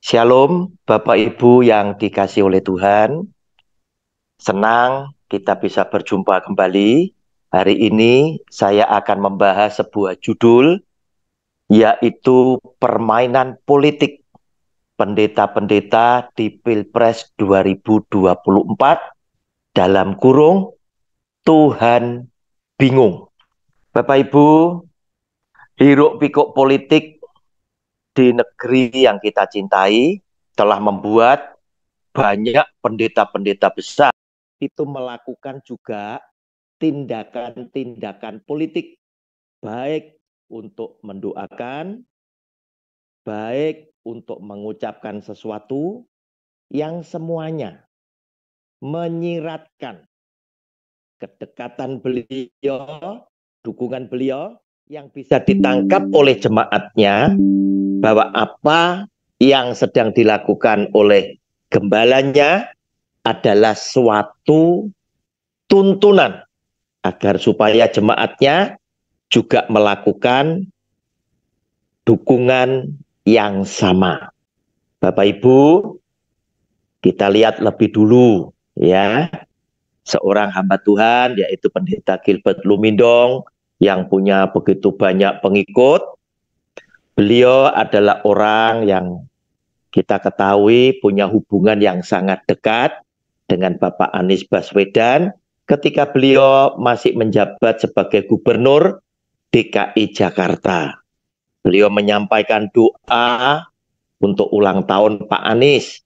Shalom, Bapak Ibu yang dikasihi oleh Tuhan. Senang kita bisa berjumpa kembali. Hari ini saya akan membahas sebuah judul, yaitu permainan politik pendeta-pendeta di Pilpres 2024 dalam kurung Tuhan bingung. Bapak Ibu, hiruk pikuk politik di negeri yang kita cintai telah membuat banyak pendeta-pendeta besar itu melakukan juga tindakan-tindakan politik, baik untuk mendoakan, baik untuk mengucapkan sesuatu yang semuanya menyiratkan kedekatan beliau, dukungan beliau yang bisa ditangkap oleh jemaatnya bahwa apa yang sedang dilakukan oleh gembalanya adalah suatu tuntunan agar supaya jemaatnya juga melakukan dukungan yang sama. Bapak Ibu, kita lihat lebih dulu ya, seorang hamba Tuhan yaitu Pendeta Gilbert Lumindong yang punya begitu banyak pengikut. Beliau adalah orang yang kita ketahui punya hubungan yang sangat dekat dengan Bapak Anies Baswedan ketika beliau masih menjabat sebagai gubernur DKI Jakarta. Beliau menyampaikan doa untuk ulang tahun Pak Anies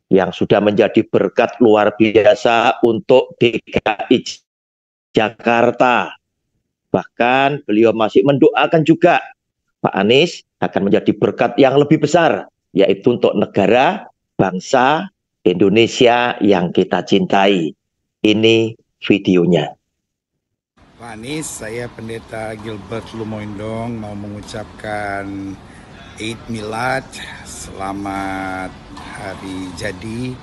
yang sudah menjadi berkat luar biasa untuk DKI Jakarta. Bahkan beliau masih mendoakan juga Pak Anies akan menjadi berkat yang lebih besar, yaitu untuk negara, bangsa Indonesia yang kita cintai. Ini videonya. Pak Anies, saya Pendeta Gilbert Lumoindong mau mengucapkan Eid Milad, selamat hari jadi.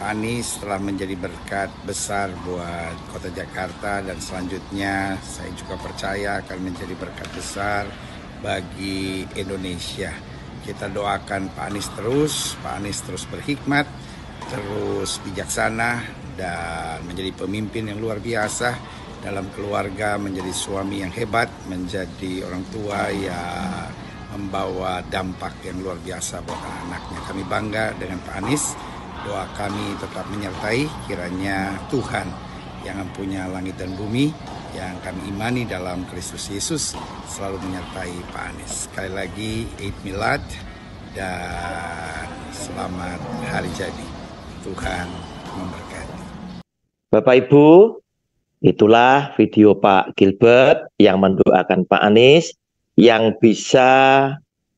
Pak Anies telah menjadi berkat besar buat Kota Jakarta dan selanjutnya saya juga percaya akan menjadi berkat besar bagi Indonesia. Kita doakan Pak Anies terus berhikmat, terus bijaksana dan menjadi pemimpin yang luar biasa dalam keluarga, menjadi suami yang hebat, menjadi orang tua yang membawa dampak yang luar biasa buat anak-anaknya. Kami bangga dengan Pak Anies. Doa kami tetap menyertai, kiranya Tuhan yang mempunyai langit dan bumi, yang kami imani dalam Kristus Yesus, selalu menyertai Pak Anies. Sekali lagi, Eid Milad dan selamat hari jadi. Tuhan memberkati. Bapak Ibu, itulah video Pak Gilbert yang mendoakan Pak Anies yang bisa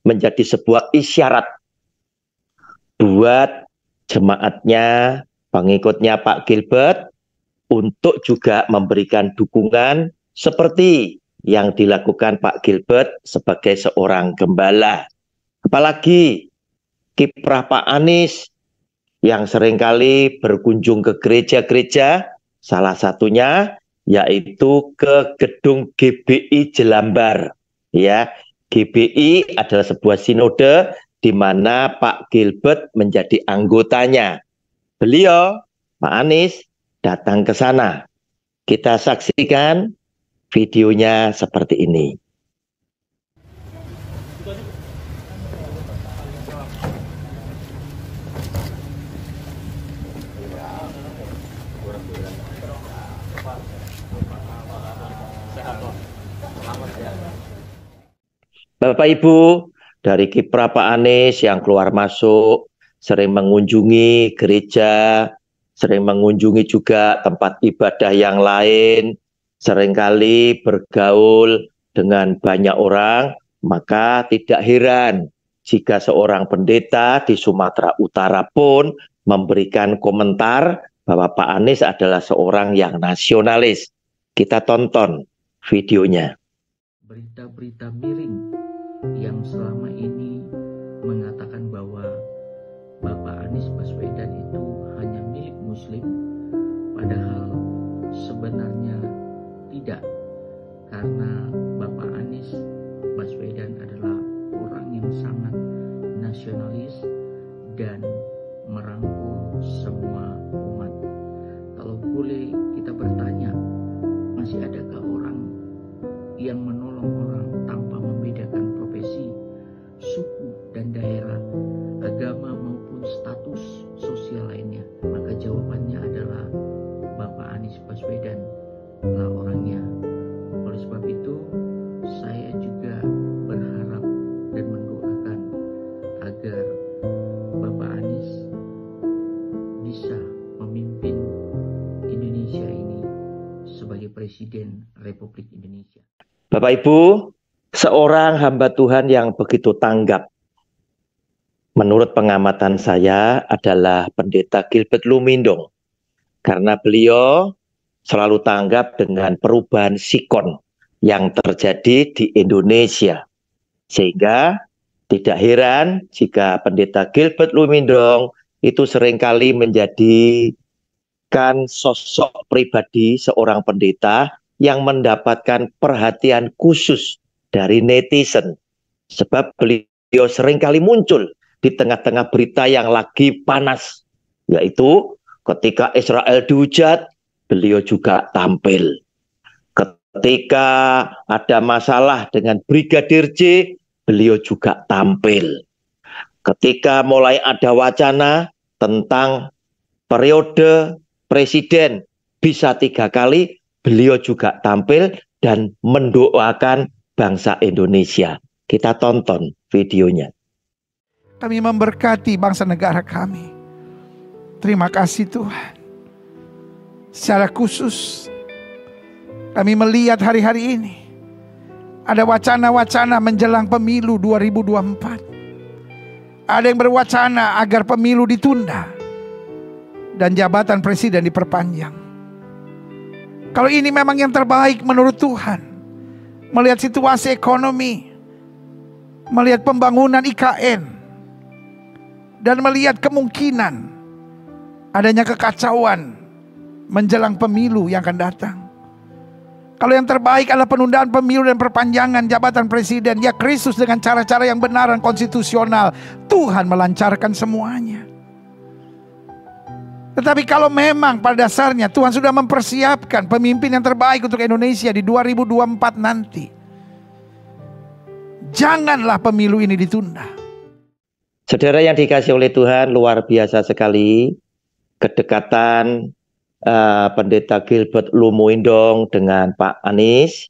menjadi sebuah isyarat buat jemaatnya, pengikutnya Pak Gilbert untuk juga memberikan dukungan seperti yang dilakukan Pak Gilbert sebagai seorang gembala. Apalagi kiprah Pak Anies yang seringkali berkunjung ke gereja-gereja, salah satunya yaitu ke gedung GBI Jelambar. Ya, GBI adalah sebuah sinode di mana Pak Gilbert menjadi anggotanya. Beliau, Pak Anies, datang ke sana. Kita saksikan videonya seperti ini. Bapak Ibu, dari kiprah Pak Anies yang keluar masuk, sering mengunjungi gereja, sering mengunjungi juga tempat ibadah yang lain, seringkali bergaul dengan banyak orang, maka tidak heran jika seorang pendeta di Sumatera Utara pun memberikan komentar bahwa Pak Anies adalah seorang yang nasionalis. Kita tonton videonya. Berita-berita miring yang selama ini mengatakan bahwa Bapak Anies Baswedan itu hanya milik Muslim, padahal sebenarnya tidak, karena Bapak Anies Baswedan adalah orang yang sangat nasionalis dan merangkul semua umat. Kalau boleh kita bertanya, masih adakah orang yang menolong orang tanpa membedakan profesi, suku dan daerah, agama maupun status sosial lainnya? Maka jawabannya adalah Bapak Anies Baswedan lah orangnya. Oleh sebab itu, saya juga berharap dan mendoakan agar Bapak Anies bisa memimpin Indonesia ini sebagai Presiden Republik Indonesia. Bapak Ibu, seorang hamba Tuhan yang begitu tanggap, menurut pengamatan saya adalah Pendeta Gilbert Lumindong. Karena beliau selalu tanggap dengan perubahan sikon yang terjadi di Indonesia. Sehingga tidak heran jika Pendeta Gilbert Lumindong itu seringkali menjadikan sosok pribadi seorang pendeta yang mendapatkan perhatian khusus dari netizen. Sebab beliau seringkali muncul di tengah-tengah berita yang lagi panas, yaitu ketika Israel dihujat, beliau juga tampil. Ketika ada masalah dengan Brigadir J, beliau juga tampil. Ketika mulai ada wacana tentang periode presiden bisa 3 kali, beliau juga tampil dan mendoakan bangsa Indonesia. Kita tonton videonya. Kami memberkati bangsa negara kami. Terima kasih Tuhan. Secara khusus kami melihat hari-hari ini ada wacana-wacana menjelang pemilu 2024. Ada yang berwacana agar pemilu ditunda dan jabatan presiden diperpanjang. Kalau ini memang yang terbaik menurut Tuhan, melihat situasi ekonomi, melihat pembangunan IKN, dan melihat kemungkinan adanya kekacauan menjelang pemilu yang akan datang. Kalau yang terbaik adalah penundaan pemilu dan perpanjangan jabatan presiden, ya Kristus dengan cara-cara yang benar dan konstitusional, Tuhan melancarkan semuanya. Tetapi kalau memang pada dasarnya Tuhan sudah mempersiapkan pemimpin yang terbaik untuk Indonesia di 2024 nanti, janganlah pemilu ini ditunda. Saudara yang dikasihi oleh Tuhan, luar biasa sekali kedekatan Pendeta Gilbert Lumindong dengan Pak Anies.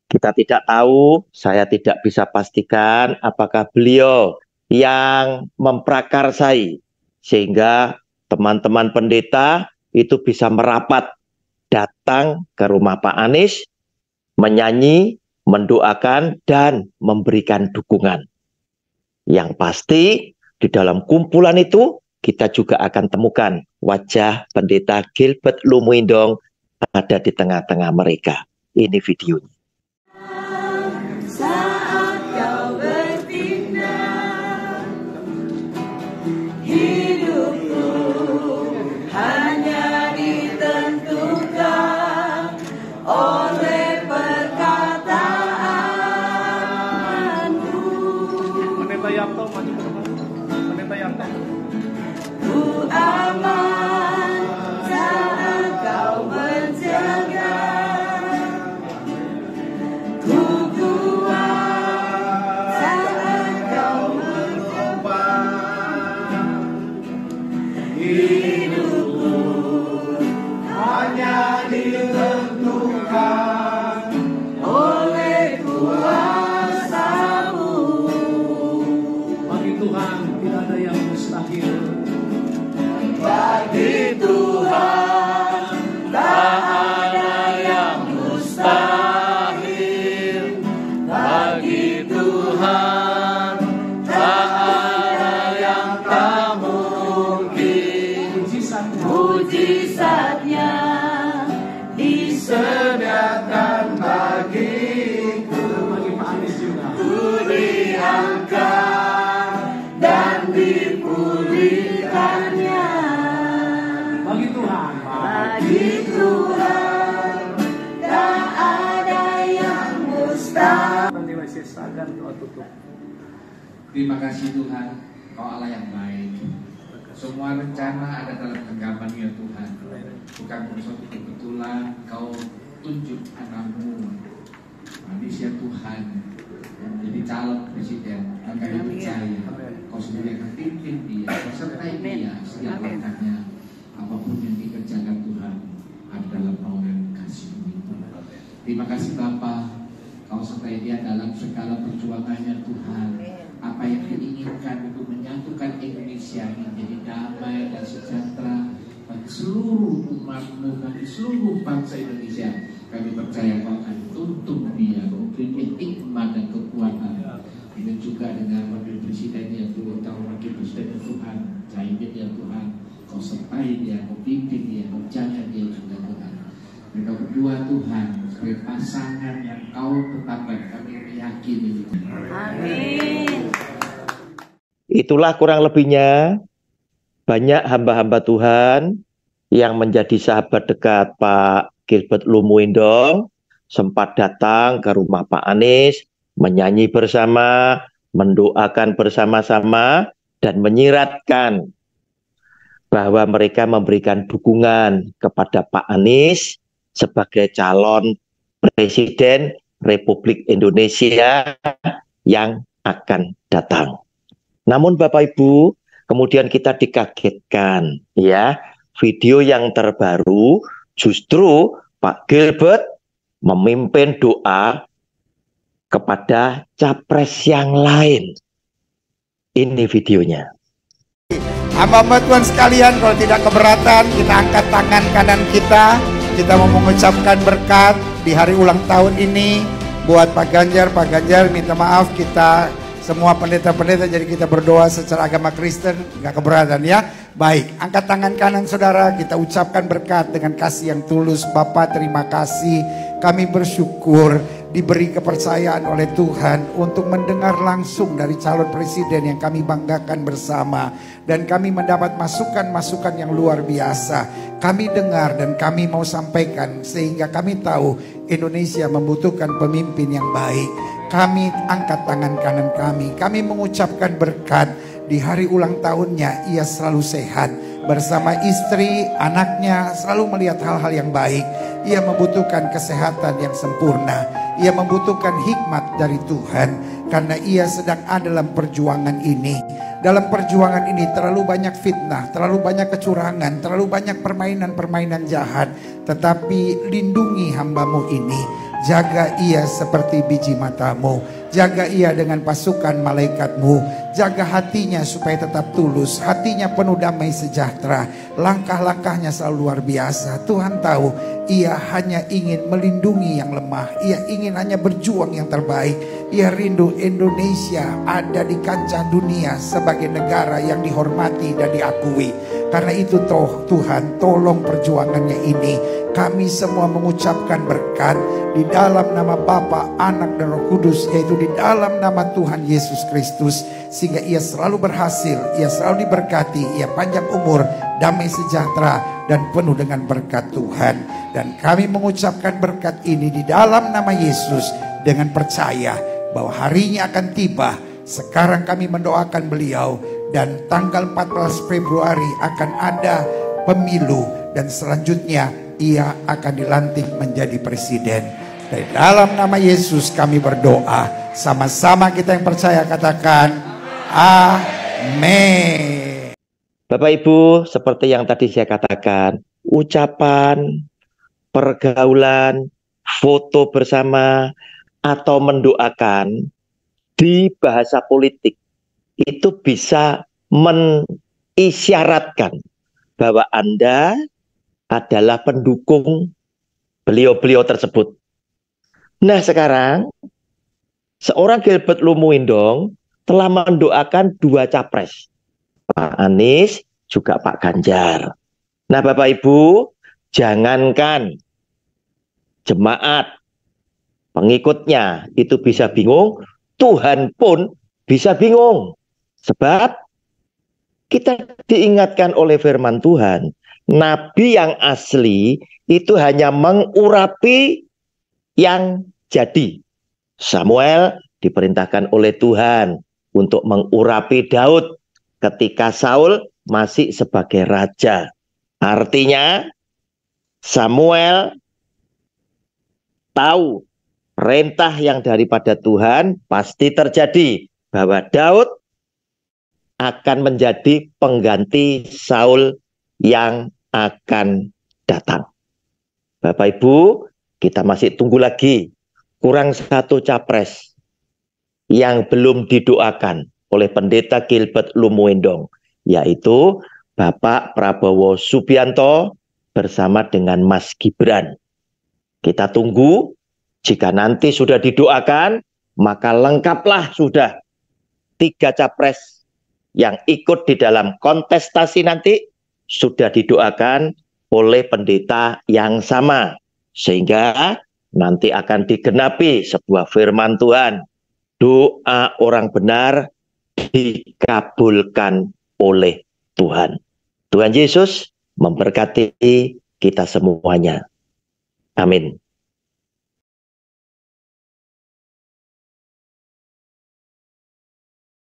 Kita tidak tahu, saya tidak bisa pastikan apakah beliau yang memprakarsai sehingga teman-teman pendeta itu bisa merapat datang ke rumah Pak Anies, menyanyi, mendoakan, dan memberikan dukungan. Yang pasti di dalam kumpulan itu kita juga akan temukan wajah Pendeta Gilbert Lumindong ada di tengah-tengah mereka. Ini videonya. Saat kau bertindak, hidupku hanya ditentukan oleh perkataanmu. Pendeta Yanto maju ke depan. Pendeta Yanto. Ku aman saat kau menjaga, ku kuat saat kau berkorban. Hidupku hanya ditentukan oleh kuasa-Mu. Bagi Tuhan tidak ada yang mustahil. Bagi Tuhan tak ada yang mustahil. Bagi Tuhan tak ada yang tak mungkin. Mujizatnya disediakan bagiku. Bagi Pak Anies juga. Ku diangkat dan dipulihkannya. Bagi Tuhan. Bagi Tuhan tak ada yang mustahil. Nilai sisa dan doa tutup. Terima kasih Tuhan, Kau Allah yang baik. Semua rencana ada dalam genggaman ya Tuhan. Bukan suatu kebetulan Kau tunjuk anakmu, manusia Tuhan, yang menjadi calon presiden. Kami percaya Kau sendiri akan pimpin dia, Kau sertai dia setiap langkahnya. Apapun yang dikerjakan Tuhan ada dalam naungan kasih-Mu itu. Terima kasih Bapa, Kau sertai dia dalam segala perjuangannya Tuhan. Apa yang diinginkan untuk menyatukan Indonesia menjadi damai dan sejahtera bagi seluruh umat-Mu, bagi seluruh bangsa Indonesia. Kami percaya Kau akan tuntun dia, Kau beri hikmat dan kekuatan. Dan juga dengan wakil presiden yang terutama wakil presiden Tuhan, Caimin ya Tuhan, Kau sertai dia, Kau pimpin dia, Kau jaga dia juga Tuhan. Mereka berdua Tuhan sebagai pasangan yang Kau tetapkan, kami meyakini. Amin. Itulah kurang lebihnya banyak hamba-hamba Tuhan yang menjadi sahabat dekat Pak Gilbert Lumuindong sempat datang ke rumah Pak Anies, menyanyi bersama, mendoakan bersama-sama, dan menyiratkan bahwa mereka memberikan dukungan kepada Pak Anies sebagai calon Presiden Republik Indonesia yang akan datang. Namun Bapak Ibu, kemudian kita dikagetkan ya, video yang terbaru justru Pak Gilbert memimpin doa kepada capres yang lain. Ini videonya. Hamba-hamba Tuhan sekalian, kalau tidak keberatan, kita angkat tangan kanan kita. Kita mau mengucapkan berkat di hari ulang tahun ini buat Pak Ganjar. Pak Ganjar minta maaf, kita semua pendeta-pendeta, jadi kita berdoa secara agama Kristen, nggak keberatan ya. Baik, angkat tangan kanan saudara, kita ucapkan berkat dengan kasih yang tulus. Bapa, terima kasih, kami bersyukur diberi kepercayaan oleh Tuhan untuk mendengar langsung dari calon presiden yang kami banggakan bersama. Dan kami mendapat masukan-masukan yang luar biasa. Kami dengar dan kami mau sampaikan sehingga kami tahu Indonesia membutuhkan pemimpin yang baik. Kami angkat tangan kanan kami mengucapkan berkat di hari ulang tahunnya. Ia selalu sehat bersama istri, anaknya, selalu melihat hal-hal yang baik. Ia membutuhkan kesehatan yang sempurna. Ia membutuhkan hikmat dari Tuhan karena ia sedang ada dalam perjuangan ini. Dalam perjuangan ini terlalu banyak fitnah, terlalu banyak kecurangan, terlalu banyak permainan-permainan jahat. Tetapi lindungi hamba-Mu ini. Jaga ia seperti biji matamu. Jaga ia dengan pasukan malaikat-Mu. Jaga hatinya supaya tetap tulus. Hatinya penuh damai sejahtera. Langkah-langkahnya selalu luar biasa. Tuhan tahu ia hanya ingin melindungi yang lemah. Ia ingin hanya berjuang yang terbaik. Ia rindu Indonesia ada di kancah dunia sebagai negara yang dihormati dan diakui. Karena itu Tuhan, tolong perjuangannya ini. Kami semua mengucapkan berkat di dalam nama Bapa, Anak dan Roh Kudus, yaitu di dalam nama Tuhan Yesus Kristus, sehingga ia selalu berhasil, ia selalu diberkati, ia panjang umur, damai sejahtera dan penuh dengan berkat Tuhan. Dan kami mengucapkan berkat ini di dalam nama Yesus dengan percaya bahwa harinya akan tiba. Sekarang kami mendoakan beliau dan tanggal 14 Februari akan ada pemilu dan selanjutnya ia akan dilantik menjadi presiden. Dari dalam nama Yesus kami berdoa. Sama-sama kita yang percaya katakan amin. Bapak Ibu, seperti yang tadi saya katakan, ucapan, pergaulan, foto bersama, atau mendoakan di bahasa politik itu bisa mengisyaratkan bahwa Anda adalah pendukung beliau-beliau tersebut. Nah sekarang, seorang Gilbert Lumuindong telah mendoakan dua capres, Pak Anies juga Pak Ganjar. Nah Bapak Ibu, jangankan jemaat pengikutnya itu bisa bingung, Tuhan pun bisa bingung. Sebab kita diingatkan oleh firman Tuhan, nabi yang asli itu hanya mengurapi yang jadi. Samuel diperintahkan oleh Tuhan untuk mengurapi Daud ketika Saul masih sebagai raja. Artinya Samuel tahu perintah yang daripada Tuhan pasti terjadi, bahwa Daud akan menjadi pengganti Saul yang akan datang. Bapak Ibu, kita masih tunggu lagi, kurang satu capres yang belum didoakan oleh Pendeta Gilbert Lumuendong, yaitu Bapak Prabowo Subianto bersama dengan Mas Gibran. Kita tunggu, jika nanti sudah didoakan, maka lengkaplah sudah 3 capres yang ikut di dalam kontestasi nanti sudah didoakan oleh pendeta yang sama. Sehingga nanti akan digenapi sebuah firman Tuhan. Doa orang benar dikabulkan oleh Tuhan. Tuhan Yesus memberkati kita semuanya. Amin.